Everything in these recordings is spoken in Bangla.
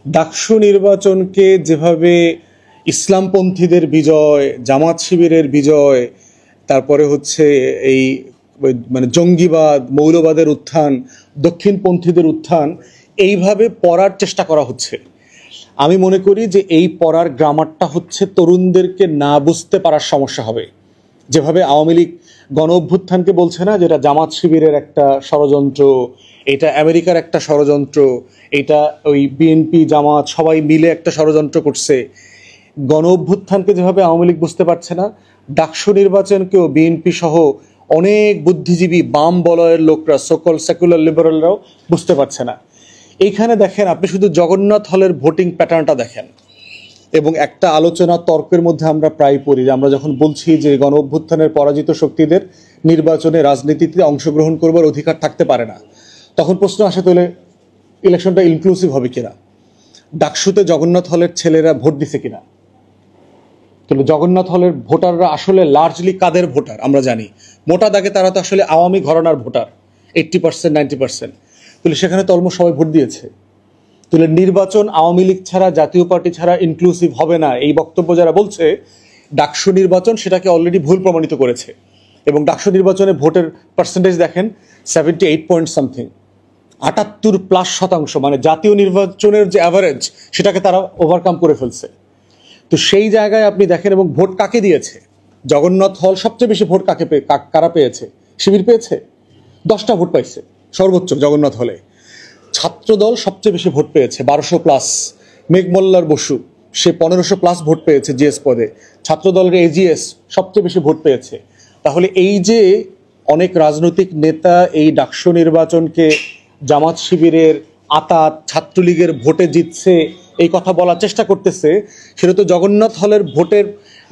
ডাকসু নির্বাচনকে যেভাবে ইসলামপন্থীদের বিজয়, জামাত শিবিরের বিজয়, তারপরে হচ্ছে এই মানে জঙ্গিবাদ, মৌলবাদের উত্থান, দক্ষিণপন্থীদের উত্থান, এইভাবে পড়ার চেষ্টা করা হচ্ছে। আমি মনে করি যে এই পড়ার গ্রামারটা হচ্ছে তরুণদেরকে না বুঝতে পারার সমস্যা হবে। যেভাবে আওয়ামী লীগ গণ অভ্যুত্থানকে বলছে না যেটা জামাত শিবিরের একটা ষড়যন্ত্র, এটা আমেরিকার একটা ষড়যন্ত্র, এটা ওই বিএনপি জামাত সবাই মিলে একটা ষড়যন্ত্র করছে, গণ অভ্যুত্থানকে যেভাবে আওয়ামী লীগ বুঝতে পারছে না, ডাকসু নির্বাচনকেও বিএনপি সহ অনেক বুদ্ধিজীবী বাম বলয়ের লোকরা, সকল সেকুলার লিবারেলরাও বুঝতে পারছে না। এইখানে দেখেন, আপনি শুধু জগন্নাথ হলের ভোটিং প্যাটার্নটা দেখেন, এবং একটা আলোচনা তর্কের মধ্যে আমরা প্রায় পড়ি, আমরা যখন বলছি যে গণ অভ্যুত্থানের পরাজিত শক্তিদের নির্বাচনে রাজনীতিতে অংশগ্রহণ করবার অধিকার থাকতে পারে না, তখন প্রশ্ন আসে তাহলে ইলেকশনটা ইনক্লুসিভ হবে কিনা, ডাকসুতে জগন্নাথ হলের ছেলেরা ভোট দিছে কিনা, তাহলে জগন্নাথ হলের ভোটাররা আসলে লার্জলি কাদের ভোটার আমরা জানি, মোটা দাগে তারা তো আসলে আওয়ামী ঘরানার ভোটার, 80% 90%, তাহলে সেখানে তো অলমোস্ট সবাই ভোট দিয়েছে। তাহলে নির্বাচন আওয়ামী লীগ ছাড়া, জাতীয় পার্টি ছাড়া ইনক্লুসিভ হবে না, এই বক্তব্য যারা বলছে, ডাকসু নির্বাচন সেটাকে অলরেডি ভুল প্রমাণিত করেছে। এবং ডাকসু নির্বাচনে ভোটের পার্সেন্টেজ দেখেন 78 পয়েন্ট সামথিং, 78+%, মানে জাতীয় নির্বাচনের যে অ্যাভারেজ সেটাকে তারা ওভারকাম করে ফেলছে। তো সেই জায়গায় আপনি দেখেন, এবং ভোট কাকে দিয়েছে, জগন্নাথ হল সবচেয়ে বেশি ভোট কারা পেয়েছে, শিবির পেয়েছে, 10টা ভোট পাইছে সর্বোচ্চ জগন্নাথ হলে। ছাত্রদল সবচেয়ে বেশি ভোট পেয়েছে, 1200+। মেঘমল্লার বসু সে 1500+ ভোট পেয়েছে জিএস পদে। ছাত্রদলের এজিএস সবচেয়ে বেশি ভোট পেয়েছে। তাহলে এই যে অনেক রাজনৈতিক নেতা এই ডাকসু নির্বাচনকে জামাত শিবিরের আতাত, ছাত্রলীগের ভোটে জিতছে এই কথা বলার চেষ্টা করতেছে, সেটা তো জগন্নাথ হলের ভোটের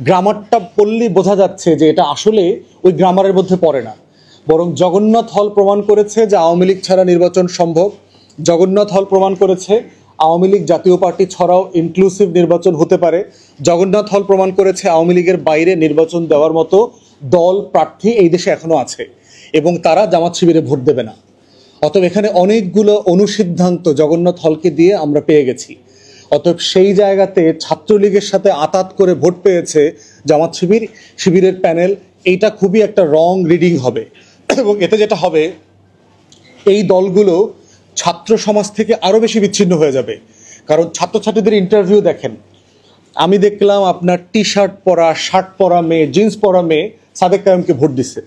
গ্রামারটা পড়লেই বোঝা যাচ্ছে যে এটা আসলে ওই গ্রামারের মধ্যে পড়ে না। বরং জগন্নাথ হল প্রমাণ করেছে যে আওয়ামী লীগ ছাড়া নির্বাচন সম্ভব। জগন্নাথ হল প্রমাণ করেছে আওয়ামী লীগ জাতীয় পার্টি ছাড়াও ইনক্লুসিভ নির্বাচন হতে পারে। জগন্নাথ হল প্রমাণ করেছে আওয়ামী লীগের বাইরে নির্বাচন দেওয়ার মতো দল, প্রার্থী এই দেশে এখনো আছে, এবং তারা জামাত শিবিরে ভোট দেবে না। অতএব এখানে অনেকগুলো অনুসিদ্ধান্ত জগন্নাথ হলকে দিয়ে আমরা পেয়ে গেছি। অতএব সেই জায়গাতে ছাত্রলীগের সাথে আতাত করে ভোট পেয়েছে জামাত শিবিরের প্যানেল, এইটা খুবই একটা রং রিডিং হবে। এবং এতে যেটা হবে, এই দলগুলো ছাত্র সমাজ থেকে আরো বেশি বিচ্ছিন্ন হয়ে যাবে। কারণ ছাত্রছাত্রীদের ইন্টারভিউ দেখেন, আমি দেখলাম আপনার টি শার্ট পরা, শার্ট পরা মেয়ে, জিন্স পরা মেয়ে সাদেক কায়েমকে ভোট দিচ্ছে।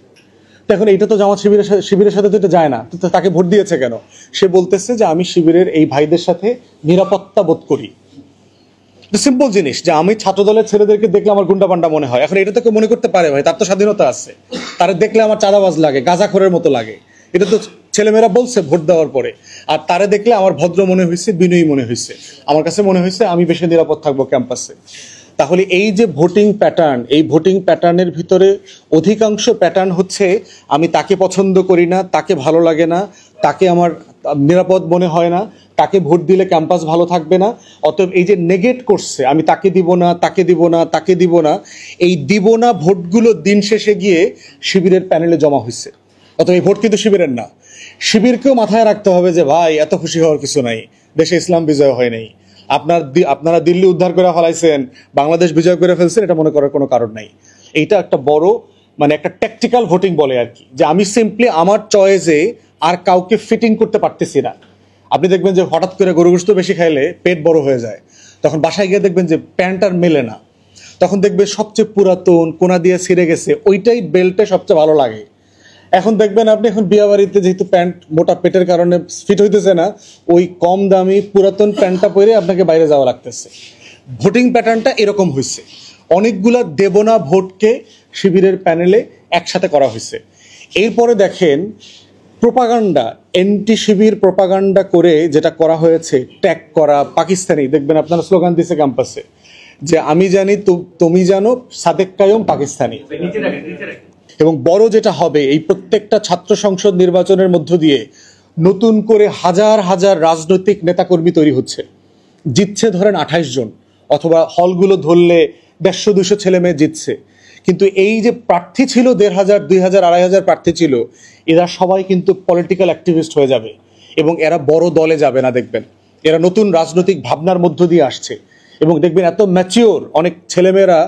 এখন এইটা তো জামাত শিবিরের সাথে তো এটা যায় না, তো তাকে ভোট দিয়েছে কেন? সে বলতেছে যে আমি শিবিরের এই ভাইদের সাথে নিরাপত্তা বোধ করি। সিম্পল জিনিস, যে আমি ছাত্রদলের ছেলেদেরকে দেখলে আমার গুন্ডা পান্ডা মনে হয়। এখন এটা তো কেউ মনে করতে পারে, ভাই তার তো স্বাধীনতা আছে, তারা দেখলে আমার চাঁদাবাজ লাগে, গাঁজাখোরের মতো লাগে, এটা তো ছেলেমেয়েরা বলছে ভোট দেওয়ার পরে। আর তারে দেখলে আমার ভদ্র মনে হয়েছে, বিনয়ী মনে হয়েছে, আমার কাছে মনে হয়েছে আমি বেশি নিরাপদ থাকবো ক্যাম্পাসে। তাহলে এই যে ভোটিং প্যাটার্ন, এই ভোটিং প্যাটার্নের ভিতরে অধিকাংশ প্যাটার্ন হচ্ছে আমি তাকে পছন্দ করি না, তাকে ভালো লাগে না, তাকে আমার নিরাপদ মনে হয় না, তাকে ভোট দিলে ক্যাম্পাস ভালো থাকবে না। অতএব এই যে নেগেট করছে, আমি তাকে দিব না, তাকে দিব না, তাকে দিব না, এই দিব না ভোটগুলো দিন শেষে গিয়ে শিবিরের প্যানেলে জমা হয়েছে। অতএব এই ভোট কিন্তু শিবিরের না। শিবিরকেও মাথায় রাখতে হবে যে ভাই এত খুশি হওয়ার কিছু নাই, দেশে ইসলাম বিজয় হয় নাই, আপনারা দিল্লি উদ্ধার করে ফেলাইছেন, বাংলাদেশ বিজয় করে ফেলছেন, এটা মনে করার কোনো কারণ নাই। এইটা একটা বড় মানে একটা ট্যাকটিক্যাল ভোটিং বলে আর কি, যে আমি সিম্পলি আমার চয়েসে আর কাউকে ফিটিং করতে পারতেছি না। আপনি দেখবেন যে হঠাৎ করে গরু গোশত বেশি খাইলে পেট বড় হয়ে যায়, তখন বাসায় গিয়ে দেখবেন যে প্যান্ট আর মেলে না, তখন দেখবে সবচেয়ে পুরাতন কোনা দিয়ে ছিঁড়ে গেছে ওইটাই বেল্টে সবচেয়ে ভালো লাগে। এখন দেখবেন আপনি এখন বিয়ে বাড়িতে যেহেতু প্যান্ট মোটা পেটের কারণে ফিট হইতেছে না, ওই কম দামি পুরাতন প্যান্টটা পরে আপনাকে বাইরে যাওয়া লাগতেছে। ভোটিং প্যাটার্নটা এরকম হয়েছে, অনেকগুলা দেবনা ভোটকে শিবিরের প্যানেলে একসাথে করা হয়েছে। এরপরে দেখেন প্রোপাগান্ডা, এন্টি শিবির প্রোপাগান্ডা করে যেটা করা হয়েছে, ট্যাগ করা পাকিস্তানি, দেখবেন আপনারা স্লোগান দিচ্ছে ক্যাম্পাসে যে আমি জানি তুমি জানো সাদেক কায়েম পাকিস্তানি। এবং বড় যেটা হবে, এই প্রত্যেকটা ছাত্র সংসদ নির্বাচনের মধ্য দিয়ে নতুন করে হাজার হাজার রাজনৈতিক নেতাকর্মী তৈরি হচ্ছে। জিতছে ধরেন 28 জন, অথবা হলগুলো ধরলে 150-200 ছেলে মেয়ে জিতছে। কিন্তু এই যে প্রার্থী ছিল 1500, 2000, 2500 প্রার্থী ছিল, এরা সবাই কিন্তু পলিটিক্যাল অ্যাক্টিভিস্ট হয়ে যাবে, এবং এরা বড় দলে যাবে না। দেখবেন এরা নতুন রাজনৈতিক ভাবনার মধ্য দিয়ে আসছে এবং দেখবেন এত ম্যাচিওর অনেক ছেলেমেয়েরা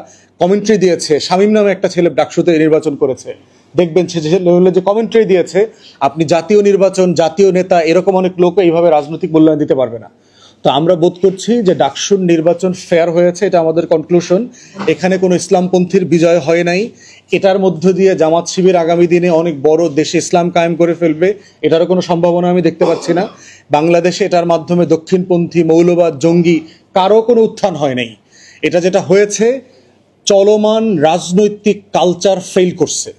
কমেন্ট্রি দিয়েছে। শামীম নামে একটা ছেলে ডাকসুতে নির্বাচন করেছে, দেখবেন সে যে কমেন্ট্রি দিয়েছে, আপনি জাতীয় নির্বাচন, জাতীয় নেতা, এরকম অনেক লোকও এইভাবে রাজনৈতিক মূল্যায়ন দিতে পারবে না। তো আমরা বোধ করছি যে ডাকসুর নির্বাচন ফেয়ার হয়েছে, এটা আমাদের কনক্লুশন। এখানে কোনো ইসলামপন্থীর বিজয় হয় নাই। এটার মধ্য দিয়ে জামাত শিবির আগামী দিনে অনেক বড় দেশে ইসলাম কায়েম করে ফেলবে, এটারও কোনো সম্ভাবনা আমি দেখতে পাচ্ছি না। বাংলাদেশে এটার মাধ্যমে দক্ষিণপন্থী, মৌলবাদ, জঙ্গি কারো কোনো উত্থান হয় নাই। এটা যেটা হয়েছে, চলমান রাজনৈতিক কালচার ফেল করছে।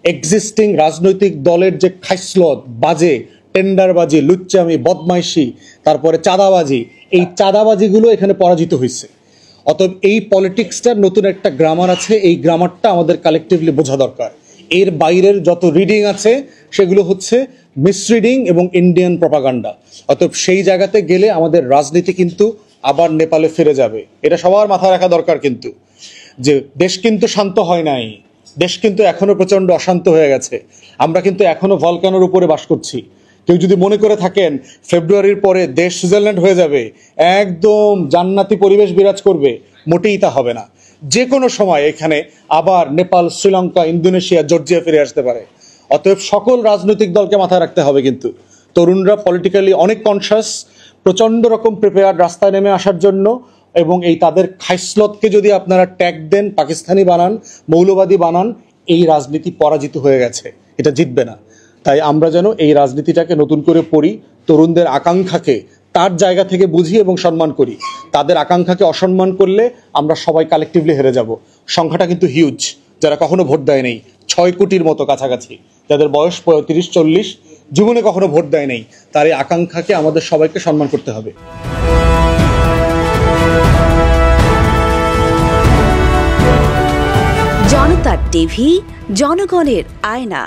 এক্সিস্টিং রাজনৈতিক দলের যে খাইসলত, বাজে টেন্ডারবাজি, লুচ্চামি, বদমাইশি, তারপরে চাঁদাবাজি, এই চাঁদাবাজিগুলো এখানে পরাজিত হয়েছে। অতএব এই পলিটিক্সটার নতুন একটা গ্রামার আছে, এই গ্রামারটা আমাদের কালেকটিভলি বোঝা দরকার। এর বাইরের যত রিডিং আছে সেগুলো হচ্ছে মিসরিডিং এবং ইন্ডিয়ান প্রপাগান্ডা। অতএব সেই জায়গাতে গেলে আমাদের রাজনীতি কিন্তু আবার নেপালে ফিরে যাবে, এটা সবার মাথায় রাখা দরকার। কিন্তু যে দেশ কিন্তু শান্ত হয় নাই, দেশ কিন্তু এখনো প্রচন্ড অশান্ত হয়ে গেছে। আমরা কিন্তু এখনো ভলকানোর উপরে বাস করছি। কেউ যদি মনে করে থাকেন ফেব্রুয়ারির পরে দেশ সুইজারল্যান্ড হয়ে যাবে, একদম জান্নাতি পরিবেশ বিরাজ করবে, মোটেই তা হবে না। যে কোনো সময় এখানে আবার নেপাল, শ্রীলঙ্কা, ইন্দোনেশিয়া, জর্জিয়া ফিরে আসতে পারে। অতএব সকল রাজনৈতিক দলকে মাথায় রাখতে হবে। কিন্তু তরুণরা পলিটিক্যালি অনেক কনসাস, প্রচন্ড রকম প্রিপেয়ার্ড রাস্তায় নেমে আসার জন্য। এবং এই তাদের খাইসলতকে যদি আপনারা ট্যাগ দেন, পাকিস্তানি বানান, মৌলবাদী বানান, এই রাজনীতি পরাজিত হয়ে গেছে, এটা জিতবে না। তাই আমরা যেন এই রাজনীতিটাকে নতুন করে পড়ি, তরুণদের আকাঙ্ক্ষাকে তার জায়গা থেকে বুঝি এবং সম্মান করি। তাদের আকাঙ্ক্ষাকে অসম্মান করলে আমরা সবাই কালেকটিভলি হেরে যাব। সংখ্যাটা কিন্তু হিউজ, যারা কখনো ভোট দেয় নেই, 6 কোটির মতো কাছাকাছি, যাদের বয়স 35-40, জীবনে কখনো ভোট দেয় নেই। তার এই আকাঙ্ক্ষাকে আমাদের সবাইকে সম্মান করতে হবে। জনতার টিভি, জনগণের আয়না।